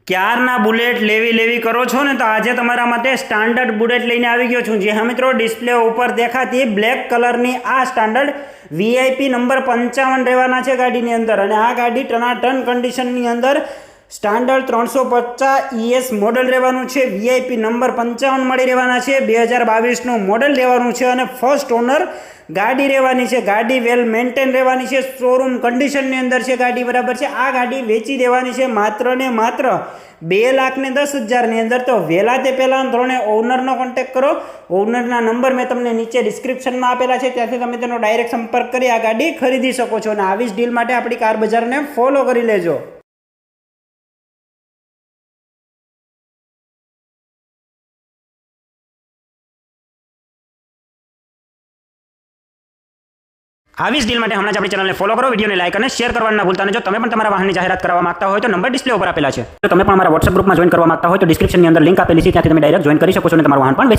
ક્યારના બુલેટ લેવી કરો છો ને, તો આજે તમારા માટે સ્ટાન્ડર્ડ બુલેટ લઈને આવી ગયો છું. જી હા મિત્રો, ડિસ્પ્લે ઉપર દેખાતી બ્લેક કલરની આ સ્ટાન્ડર્ડ વીઆઈપી નંબર 55 રહેવાના છે ગાડીની અંદર. અને આ ગાડી ટનાટન કન્ડિશનની અંદર સ્ટાન્ડર્ડ 350 ES મોડલ રહેવાનું છે. વીઆઈપી નંબર 55 મળી રહેવાના છે. 2022નું મોડલ રહેવાનું છે અને ફર્સ્ટ ઓનર ગાડી રહેવાની છે. ગાડી વેલ મેન્ટેન રહેવાની છે. શોરૂમ કન્ડિશનની અંદર છે ગાડી, બરાબર છે. આ ગાડી વેચી દેવાની છે માત્ર ને માત્ર 2,10,000ની અંદર. તો વહેલા તે પહેલાં ધોરણે ઓનરનો કોન્ટેક્ટ કરો. ઓનરના નંબર મેં તમને નીચે ડિસ્ક્રિપ્શનમાં આપેલા છે, ત્યાંથી તમે તેનો ડાયરેક્ટ સંપર્ક કરી આ ગાડી ખરીદી શકો છો. અને આવી જ ડીલ માટે આપણી કાર બજારને ફોલો કરી લેજો. આવી જ ડીલ માટે હમણાં જ આપણી ચેનલને ફોલો કરો, વિડીયોને લાઈક અને શેર કરવાનું ના ભૂલતા. અને જો તમે પણ તમારા વાહનની જાહેરાત કરવા માંગતા હોય તો નંબર ડિસ્પ્લે ઉપર આપેલા છે. જો તમે પણ અમારા WhatsApp ગ્રુપમાં જોઈન કરવા માંગતા હોય તો ડિસ્ક્રિપ્શનની અંદર લિંક આપેલી છે, ત્યાંથી તમે ડાયરેક્ટ જોઈન કરી શકો છો અને તમારું વાહન પણ